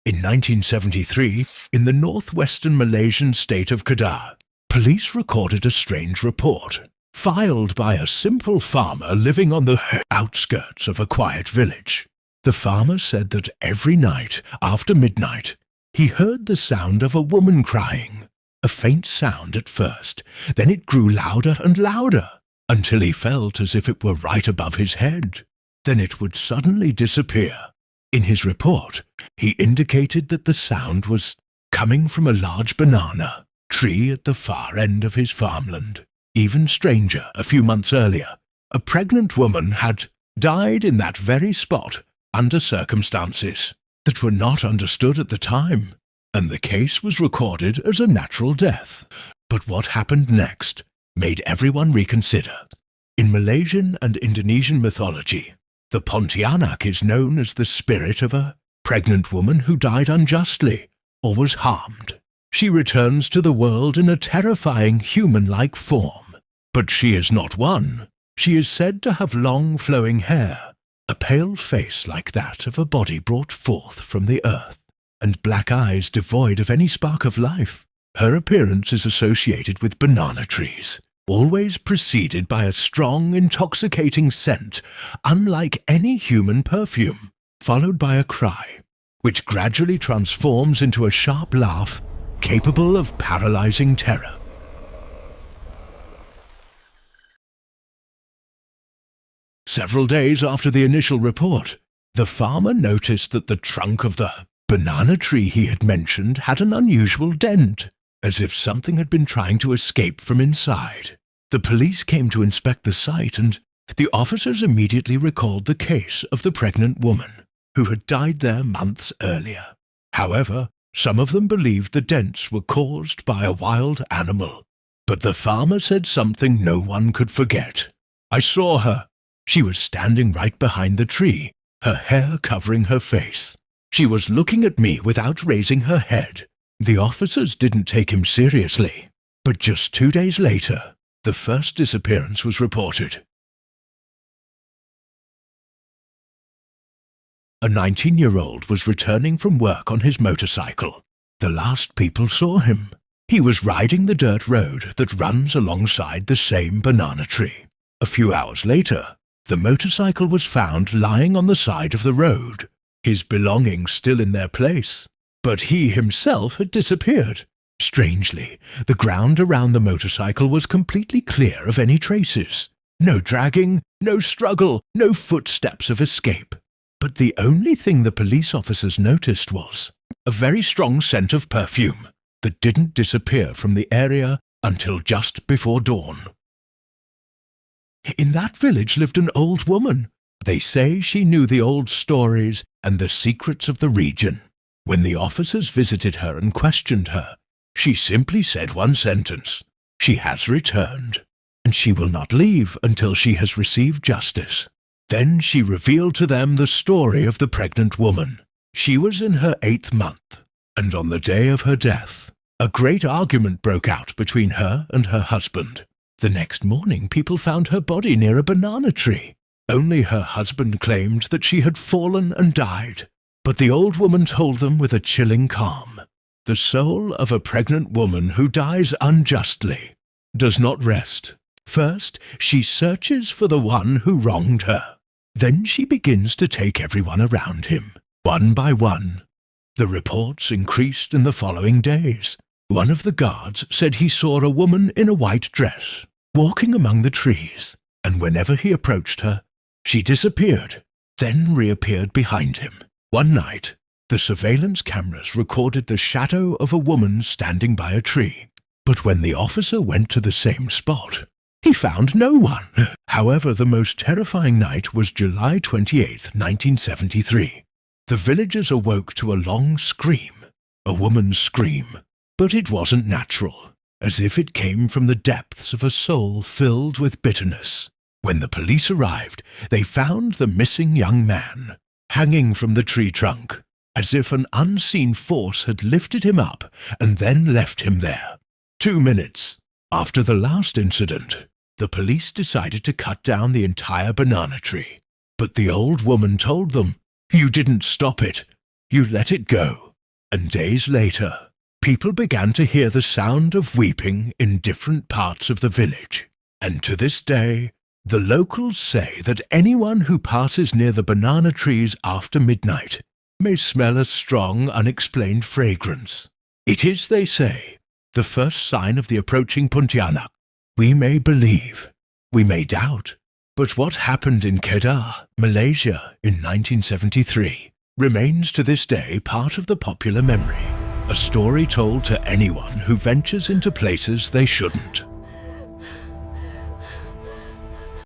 In 1973, in the northwestern Malaysian state of Kedah, police recorded a strange report, filed by a simple farmer living on the outskirts of a quiet village. The farmer said that every night, after midnight, he heard the sound of a woman crying. A faint sound at first, then it grew louder and louder, until he felt as if it were right above his head. Then it would suddenly disappear. In his report, he indicated that the sound was coming from a large banana tree at the far end of his farmland. Even stranger, a few months earlier, a pregnant woman had died in that very spot under circumstances that were not understood at the time, and the case was recorded as a natural death. But what happened next made everyone reconsider. In Malaysian and Indonesian mythology, the Pontianak is known as the spirit of a pregnant woman who died unjustly or was harmed. She returns to the world in a terrifying human-like form, but she is not one. She is said to have long flowing hair, a pale face like that of a body brought forth from the earth, and black eyes devoid of any spark of life. Her appearance is associated with banana trees, always preceded by a strong, intoxicating scent, unlike any human perfume, followed by a cry, which gradually transforms into a sharp laugh capable of paralyzing terror. Several days after the initial report, the farmer noticed that the trunk of the banana tree he had mentioned had an unusual dent, as if something had been trying to escape from inside. The police came to inspect the site, and the officers immediately recalled the case of the pregnant woman who had died there months earlier. However, some of them believed the dents were caused by a wild animal. But the farmer said something no one could forget. "I saw her. She was standing right behind the tree, her hair covering her face. She was looking at me without raising her head." The officers didn't take him seriously, but just 2 days later, the first disappearance was reported. A 19-year-old was returning from work on his motorcycle. The last people saw him. He was riding the dirt road that runs alongside the same banana tree. A few hours later, the motorcycle was found lying on the side of the road, his belongings still in their place, but he himself had disappeared. Strangely, the ground around the motorcycle was completely clear of any traces. No dragging, no struggle, no footsteps of escape. But the only thing the police officers noticed was a very strong scent of perfume that didn't disappear from the area until just before dawn. In that village lived an old woman. They say she knew the old stories and the secrets of the region. When the officers visited her and questioned her, she simply said one sentence: "She has returned, and she will not leave until she has received justice." Then she revealed to them the story of the pregnant woman. She was in her 8th month, and on the day of her death, a great argument broke out between her and her husband. The next morning, people found her body near a banana tree. Only her husband claimed that she had fallen and died. But the old woman told them with a chilling calm, "The soul of a pregnant woman who dies unjustly does not rest. First, she searches for the one who wronged her. Then she begins to take everyone around him, one by one." The reports increased in the following days. One of the guards said he saw a woman in a white dress, walking among the trees, and whenever he approached her, she disappeared, then reappeared behind him. One night, the surveillance cameras recorded the shadow of a woman standing by a tree. But when the officer went to the same spot, he found no one. However, the most terrifying night was July 28, 1973. The villagers awoke to a long scream, a woman's scream, but it wasn't natural, as if it came from the depths of a soul filled with bitterness. When the police arrived, they found the missing young man, hanging from the tree trunk, as if an unseen force had lifted him up and then left him there. 2 minutes after the last incident, the police decided to cut down the entire banana tree. But the old woman told them, "You didn't stop it. You let it go." And days later, people began to hear the sound of weeping in different parts of the village. And to this day, the locals say that anyone who passes near the banana trees after midnight may smell a strong, unexplained fragrance. It is, they say, the first sign of the approaching Pontianak. We may believe, we may doubt, but what happened in Kedah, Malaysia, in 1973 remains to this day part of the popular memory, a story told to anyone who ventures into places they shouldn't.